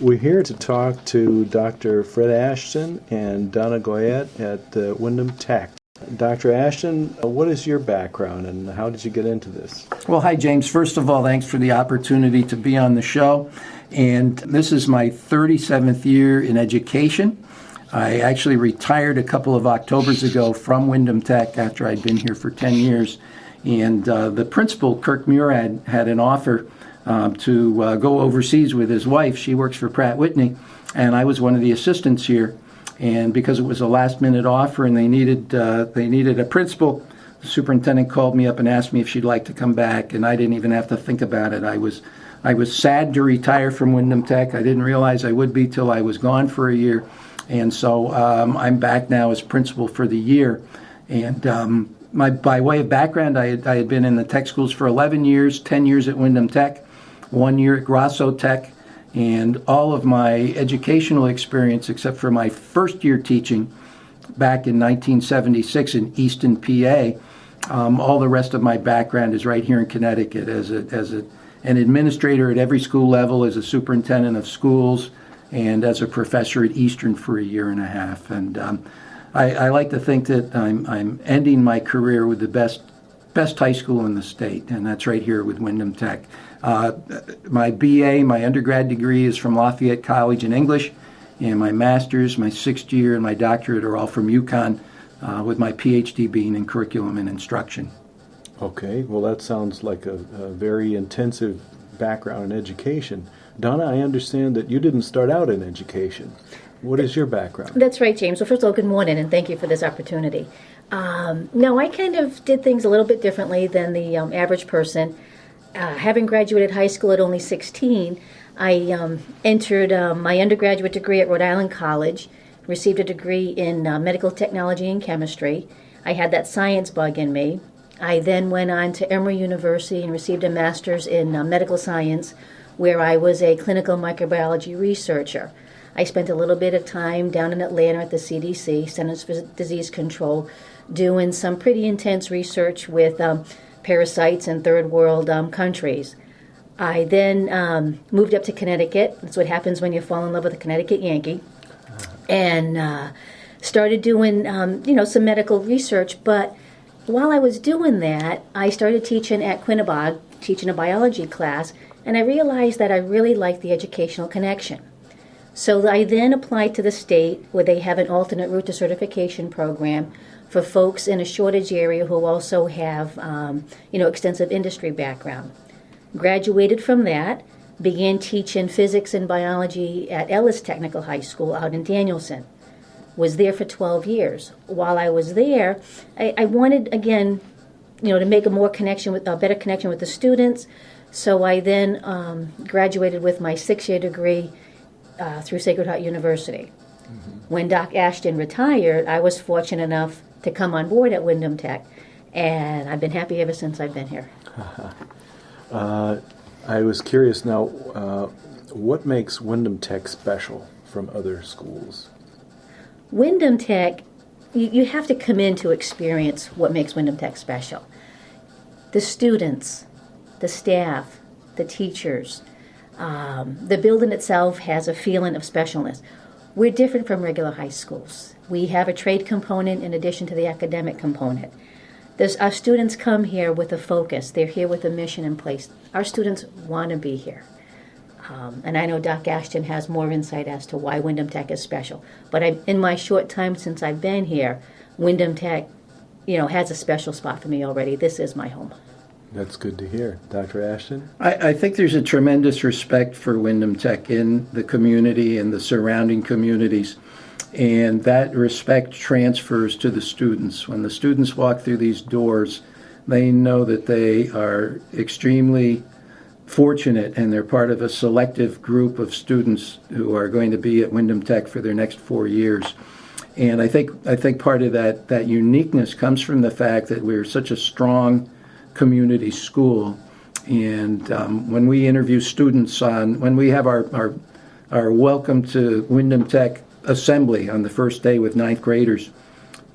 We're here to talk to Dr. Fred Ashton and Donna Goyette at Windham Tech. Dr. Ashton, what is your background and how did you get into this? Well, hi, James. First of all, thanks for the opportunity to be on the show. And this is my 37th year in education. I actually retired a couple of Octobers ago from Windham Tech after I'd been here for 10 years. And the principal, Kirk Murad, had an offer to go overseas with his wife. She works for Pratt Whitney, and I was one of the assistants here. And because it was a last-minute offer and they needed a principal, the superintendent called me up and asked me if she'd like to come back, and I didn't even have to think about it. I was sad to retire from Windham Tech. I didn't realize I would be till I was gone for a year, and so I'm back now as principal for the year. And by way of background, I had been in the tech schools for 11 years, 10 years at Windham Tech, 1 year at Grosso Tech, and all of my educational experience, except for my first year teaching back in 1976 in Easton, PA, all the rest of my background is right here in Connecticut as an administrator at every school level, as a superintendent of schools, and as a professor at Eastern for a year and a half. And I like to think that I'm ending my career with the best high school in the state, and that's right here with Windham Tech. My BA, my undergrad degree is from Lafayette College in English, and my master's, my sixth year, and my doctorate are all from UConn, with my PhD being in curriculum and instruction. Okay, well that sounds like a very intensive background in education. Donna, I understand that you didn't start out in education. What is your background? That's right, James. Well, first of all, good morning, and thank you for this opportunity. No, I kind of did things a little bit differently than the average person. Having graduated high school at only 16, I entered my undergraduate degree at Rhode Island College, received a degree in medical technology and chemistry. I had that science bug in me. I then went on to Emory University and received a master's in medical science, where I was a clinical microbiology researcher. I spent a little bit of time down in Atlanta at the CDC, Centers for Disease Control, doing some pretty intense research with parasites in third world countries. I then moved up to Connecticut. That's what happens when you fall in love with a Connecticut Yankee. And started doing some medical research. But while I was doing that, I started teaching at Quinnebog, teaching a biology class, and I realized that I really liked the educational connection. So I then applied to the state, where they have an alternate route to certification program for folks in a shortage area who also have extensive industry background. Graduated from that, began teaching physics and biology at Ellis Technical High School out in Danielson. Was there for 12 years. While I was there, I wanted, again, to make a better connection with the students. So I then graduated with my 6-year degree through Sacred Heart University. Mm-hmm. When Doc Ashton retired, I was fortunate enough to come on board at Windham Tech, and I've been happy ever since I've been here. I was curious now, what makes Windham Tech special from other schools? Windham Tech, you have to come in to experience what makes Windham Tech special. The students, the staff, the teachers, the building itself has a feeling of specialness. We're different from regular high schools. We have a trade component in addition to the academic component. Our students come here with a focus. They're here with a mission in place. Our students want to be here. And I know Doc Ashton has more insight as to why Windham Tech is special. But in my short time since I've been here, Windham Tech, has a special spot for me already. This is my home. That's good to hear. Dr. Ashton? I think there's a tremendous respect for Windham Tech in the community and the surrounding communities, and that respect transfers to the students. When the students walk through these doors, they know that they are extremely fortunate and they're part of a selective group of students who are going to be at Windham Tech for their next 4 years. And I think part of that uniqueness comes from the fact that we're such a strong community school, and when we interview students when we have our welcome to Windham Tech assembly on the first day with 9th graders,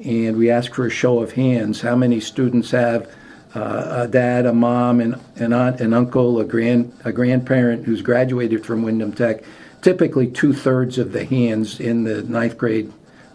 and we ask for a show of hands, how many students have a dad, a mom, an aunt, an uncle, a grandparent who's graduated from Windham Tech. typically 2/3 of the hands in the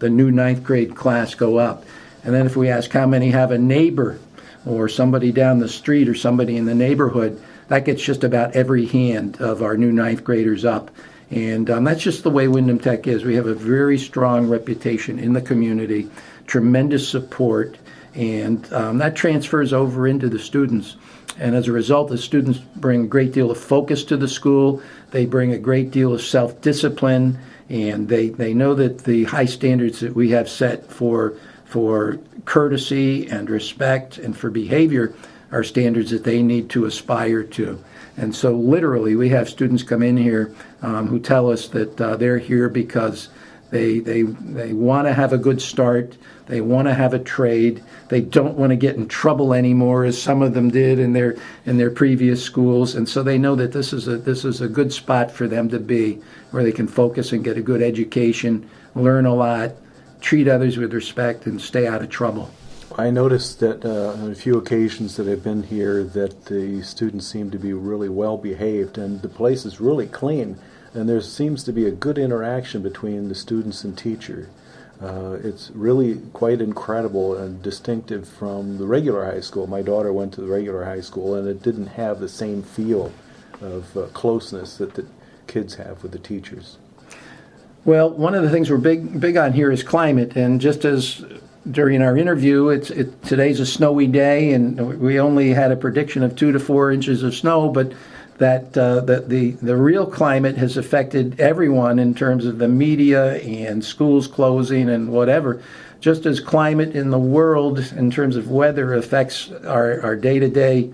new ninth grade class go up. And then if we ask how many have a neighbor or somebody down the street or somebody in the neighborhood, that gets just about every hand of our new ninth graders up. And that's just the way Windham Tech is. We have a very strong reputation in the community, tremendous support, and that transfers over into the students. And as a result, the students bring a great deal of focus to the school. They bring a great deal of self-discipline, and they know that the high standards that we have set for courtesy and respect and for behavior are standards that they need to aspire to. And so literally we have students come in here who tell us that they're here because they want to have a good start. They want to have a trade. They don't want to get in trouble anymore, as some of them did in their previous schools. And so they know that this is a good spot for them to be, where they can focus and get a good education, learn a lot, treat others with respect, and stay out of trouble. I noticed that on a few occasions that I've been here that the students seem to be really well behaved, and the place is really clean, and there seems to be a good interaction between the students and teacher. It's really quite incredible and distinctive from the regular high school. My daughter went to the regular high school, and it didn't have the same feel of closeness that the kids have with the teachers. Well, one of the things we're big on here is climate, and just as during our interview, today's a snowy day, and we only had a prediction of 2 to 4 inches of snow, but that the real climate has affected everyone in terms of the media and schools closing and whatever. Just as climate in the world, in terms of weather, affects our day-to-day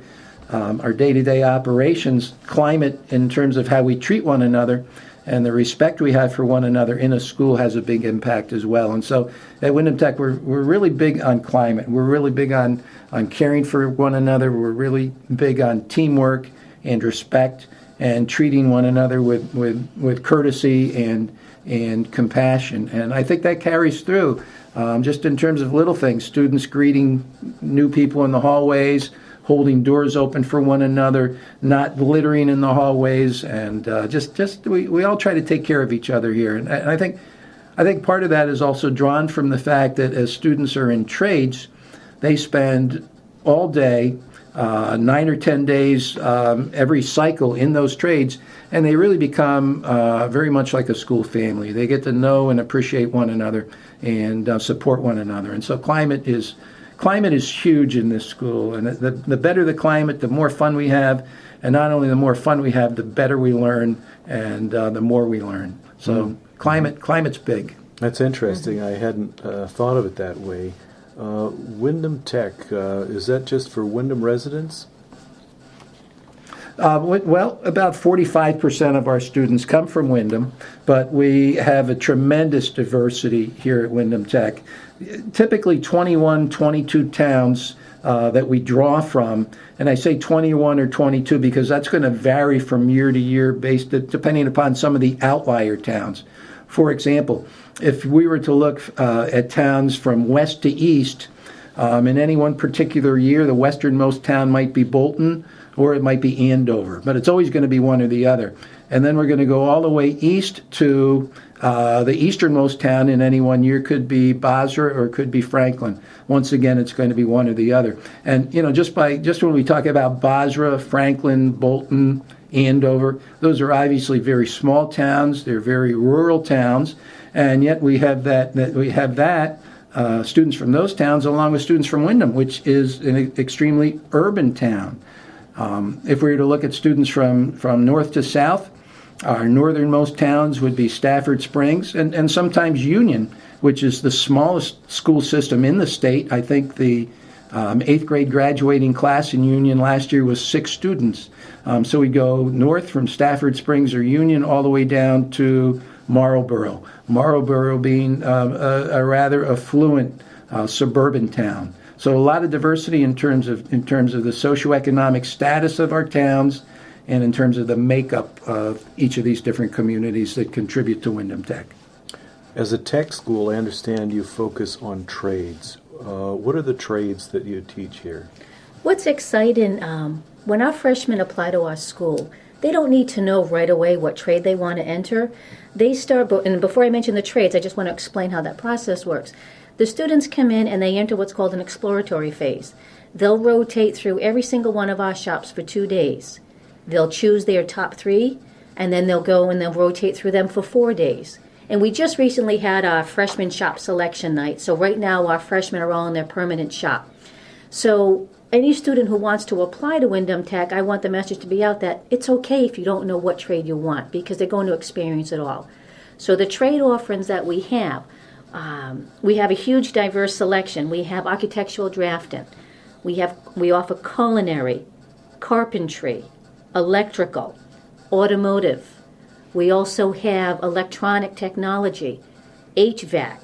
operations, climate in terms of how we treat one another and the respect we have for one another in a school has a big impact as well. And so at Windham Tech, we're really big on climate. We're really big on caring for one another. We're really big on teamwork and respect and treating one another with courtesy and compassion. And I think that carries through just in terms of little things, students greeting new people in the hallways, holding doors open for one another, not littering in the hallways, and we all try to take care of each other here. And I think part of that is also drawn from the fact that as students are in trades, they spend all day, 9 or 10 days every cycle in those trades, and they really become very much like a school family. They get to know and appreciate one another and support one another. And so climate is huge in this school, and the better the climate, the more fun we have, and not only the more fun we have, the better we learn, and the more we learn. So climate's big. That's interesting. I hadn't thought of it that way. Windham Tech, is that just for Windham residents? Well, about 45% of our students come from Windham, but we have a tremendous diversity here at Windham Tech. Typically 21, 22 towns that we draw from, and I say 21 or 22 because that's going to vary from year to year depending upon some of the outlier towns. For example, if we were to look at towns from west to east, in any one particular year, the westernmost town might be Bolton, or it might be Andover, but it's always going to be one or the other. And then we're going to go all the way east to the easternmost town in any one year could be Basra or it could be Franklin. Once again, it's going to be one or the other. And just when we talk about Basra, Franklin, Bolton, Andover, those are obviously very small towns. They're very rural towns, and yet we have that students from those towns along with students from Windham, which is an extremely urban town. If we were to look at students from north to south, our northernmost towns would be Stafford Springs and sometimes Union, which is the smallest school system in the state. I think the 8th grade graduating class in Union last year was 6 students. So we go north from Stafford Springs or Union all the way down to Marlboro. Marlboro being a rather affluent suburban town. So a lot of diversity in terms of the socioeconomic status of our towns and in terms of the makeup of each of these different communities that contribute to Windham Tech. As a tech school, I understand you focus on trades. What are the trades that you teach here? What's exciting, when our freshmen apply to our school, they don't need to know right away what trade they want to enter. They start, and before I mention the trades, I just want to explain how that process works. The students come in and they enter what's called an exploratory phase. They'll rotate through every single one of our shops for 2 days. They'll choose their top 3, and then they'll go and they'll rotate through them for 4 days. And we just recently had our freshman shop selection night, so right now our freshmen are all in their permanent shop. So any student who wants to apply to Windham Tech, I want the message to be out that it's okay if you don't know what trade you want, because they're going to experience it all. So the trade offerings that we have a huge diverse selection. We have architectural drafting. We offer culinary, carpentry, electrical, automotive. We also have electronic technology, HVAC.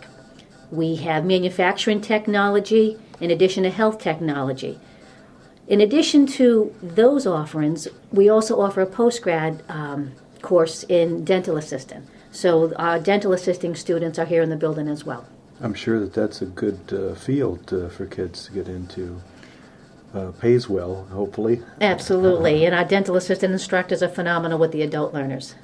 We have manufacturing technology in addition to health technology. In addition to those offerings, we also offer a post-grad course in dental assistant. So our dental assisting students are here in the building as well. I'm sure that that's a good field for kids to get into. Pays well, hopefully. Absolutely, and our dental assistant instructors are phenomenal with the adult learners.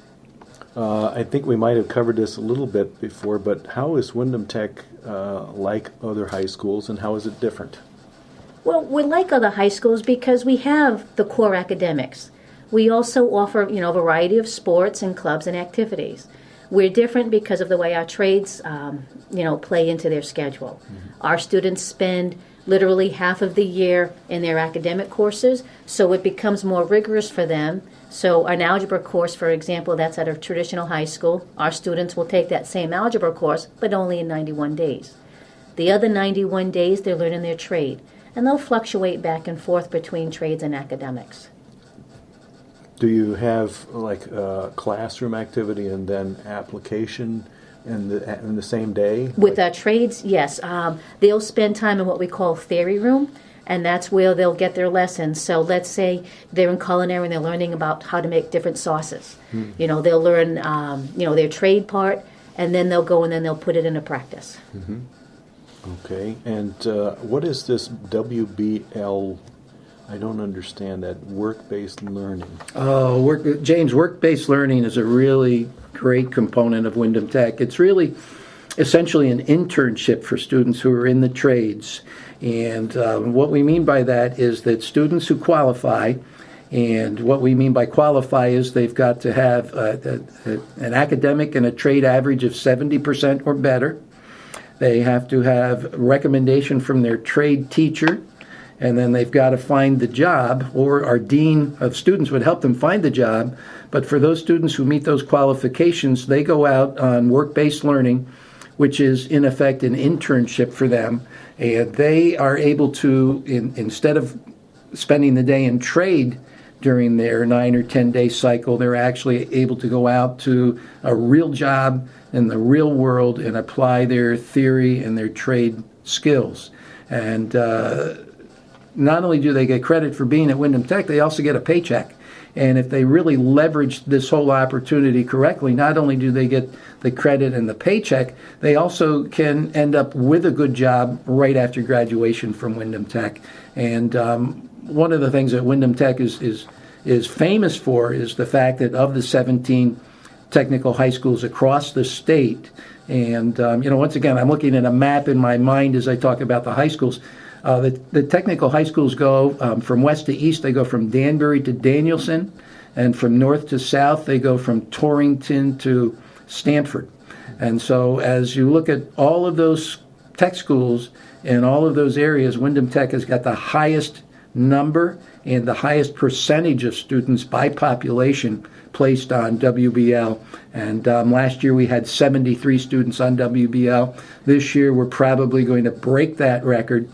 I think we might have covered this a little bit before, but how is Windham Tech like other high schools, and how is it different? Well, we're like other high schools because we have the core academics. We also offer, a variety of sports and clubs and activities. We're different because of the way our trades, play into their schedule. Mm-hmm. Our students spend literally half of the year in their academic courses, so it becomes more rigorous for them. So an algebra course, for example, that's at a traditional high school. Our students will take that same algebra course, but only in 91 days. The other 91 days, they're learning their trade, and they'll fluctuate back and forth between trades and academics. Do you have like classroom activity and then application in the same day? With our trades, yes. They'll spend time in what we call theory room, and that's where they'll get their lessons. So let's say they're in culinary and they're learning about how to make different sauces. They'll learn, their trade part, and then they'll go and then they'll put it into practice. Mm-hmm. Okay. And what is this WBL? I don't understand that, work-based learning. James, work-based learning is a really great component of Windham Tech. It's really essentially an internship for students who are in the trades. And what we mean by that is that students who qualify, and what we mean by qualify is they've got to have an academic and a trade average of 70% or better. They have to have recommendation from their trade teacher, and then they've got to find the job, or our dean of students would help them find the job. But for those students who meet those qualifications, they go out on work-based learning, which is in effect an internship for them. And they are able to, instead of spending the day in trade during their 9 or 10 day cycle, they're actually able to go out to a real job in the real world and apply their theory and their trade skills. And not only do they get credit for being at Windham Tech, they also get a paycheck. And if they really leverage this whole opportunity correctly, not only do they get the credit and the paycheck, they also can end up with a good job right after graduation from Windham Tech. And one of the things that Windham Tech is famous for is the fact that of the 17 technical high schools across the state, and once again, I'm looking at a map in my mind as I talk about the high schools. The technical high schools go from west to east. They go from Danbury to Danielson, and from north to south, they go from Torrington to Stamford. And so as you look at all of those tech schools in all of those areas, Windham Tech has got the highest number and the highest percentage of students by population placed on WBL. And last year we had 73 students on WBL. This year we're probably going to break that record.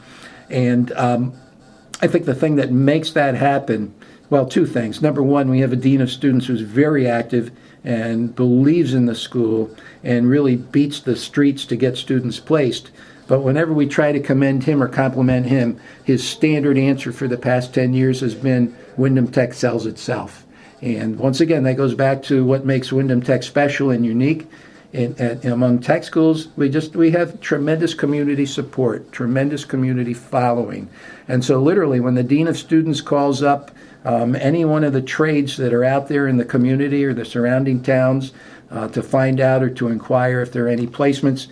And I think the thing that makes that happen, well, two things. Number one, we have a dean of students who's very active and believes in the school and really beats the streets to get students placed. But whenever we try to commend him or compliment him, his standard answer for the past 10 years has been Windham Tech sells itself. And once again, that goes back to what makes Windham Tech special and unique. And among tech schools, we have tremendous community support, tremendous community following. And so literally when the Dean of Students calls up any one of the trades that are out there in the community or the surrounding towns to find out or to inquire if there are any placements,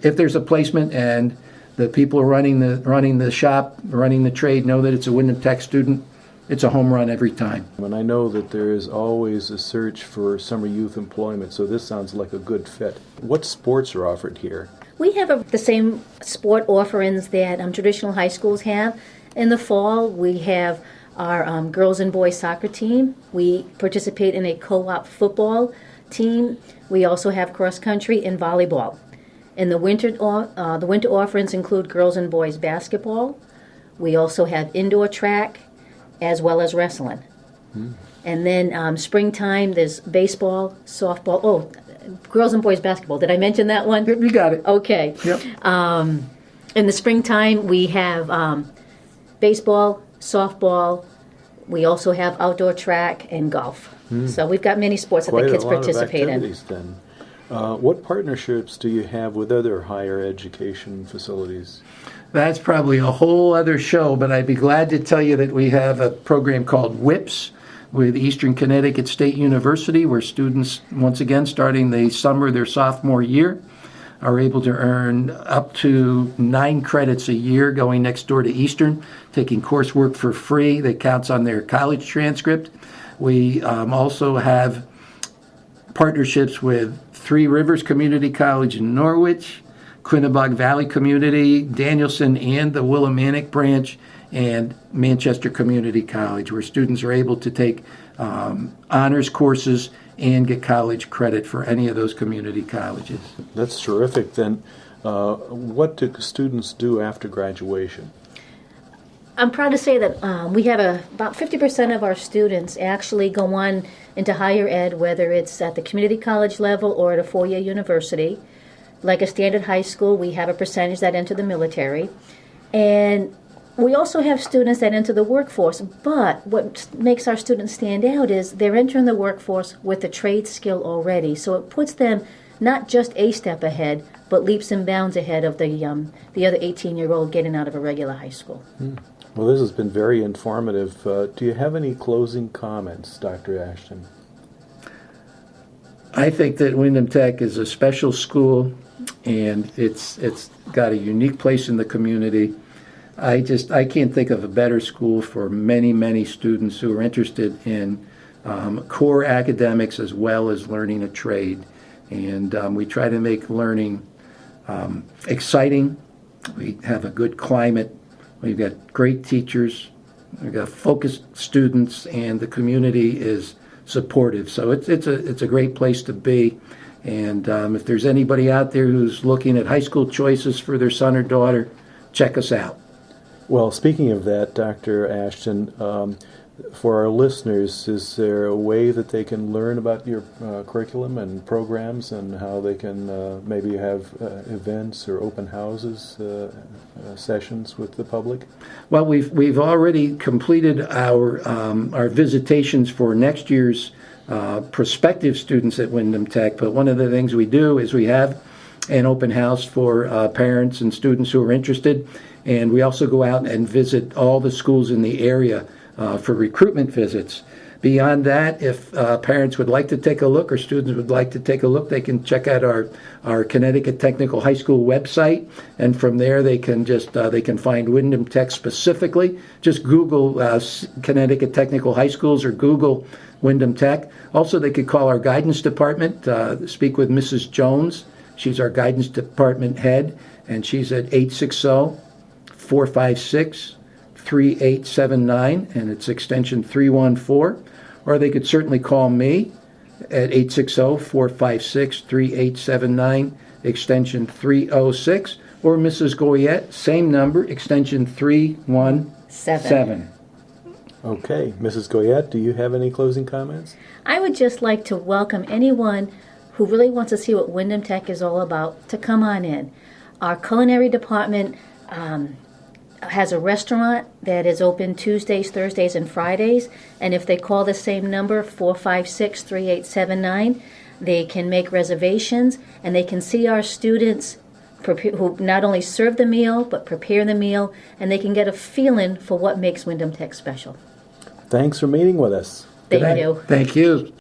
if there's a placement and the people running the shop, running the trade know that it's a Windham Tech student, it's a home run every time. And I know that there is always a search for summer youth employment, so this sounds like a good fit. What sports are offered here? We have the same sport offerings that traditional high schools have. In the fall, we have our girls and boys soccer team. We participate in a co-op football team. We also have cross country and volleyball. In the winter offerings include girls and boys basketball. We also have indoor track, as well as wrestling. And then springtime, there's baseball, softball. Girls and boys basketball. Did I mention that one? You got it. Okay. Yep. In the springtime, we have baseball, softball. We also have outdoor track and golf. So we've got many sports that the kids participate in. Then. What partnerships do you have with other higher education facilities? That's probably a whole other show, but I'd be glad to tell you that we have a program called WIPS with Eastern Connecticut State University, where students, once again, starting the summer of their sophomore year, are able to earn up to 9 credits a year going next door to Eastern, taking coursework for free that counts on their college transcript. We also have partnerships with Three Rivers Community College in Norwich, Quinebaug Valley Community, Danielson and the Willimantic branch, and Manchester Community College, where students are able to take honors courses and get college credit for any of those community colleges. That's terrific. Then what do students do after graduation? I'm proud to say that we have about 50% of our students actually go on into higher ed, whether it's at the community college level or at a four-year university. Like a standard high school, we have a percentage that enter the military. And we also have students that enter the workforce, but what makes our students stand out is they're entering the workforce with a trade skill already. So it puts them not just a step ahead, but leaps and bounds ahead of the other 18-year-old getting out of a regular high school. Well, this has been very informative. Do you have any closing comments, Dr. Ashton? I think that Windham Tech is a special school, and it's got a unique place in the community. I can't think of a better school for many, many students who are interested in core academics as well as learning a trade. And we try to make learning exciting. We have a good climate. We've got great teachers. We've got focused students, and the community is supportive. So it's a great place to be. And if there's anybody out there who's looking at high school choices for their son or daughter, check us out. Well, speaking of that, Dr. Ashton, for our listeners, is there a way that they can learn about your curriculum and programs and how they can maybe have events or open houses, sessions with the public? Well, we've already completed our visitations for next year's prospective students at Windham Tech, but one of the things we do is we have an open house for parents and students who are interested, and we also go out and visit all the schools in the area for recruitment visits. Beyond that, if parents would like to take a look or students would like to take a look, they can check out our Connecticut Technical High School website, and from there they can they can find Windham Tech specifically. Just Google Connecticut Technical High Schools or Google Windham Tech. Also, they could call our guidance department, speak with Mrs. Jones. She's our guidance department head, and she's at 860-456-3879, and it's extension 314. Or they could certainly call me at 860-456-3879, extension 306, or Mrs. Goyette, same number, extension 317. Okay. Mrs. Goyette, do you have any closing comments? I would just like to welcome anyone who really wants to see what Windham Tech is all about to come on in. Our culinary department has a restaurant that is open Tuesdays, Thursdays, and Fridays, and if they call the same number, 456-3879, They can make reservations, and they can see our students who not only serve the meal, but prepare the meal, and they can get a feeling for what makes Windham Tech special. Thanks for meeting with us. Thank you. Thank you.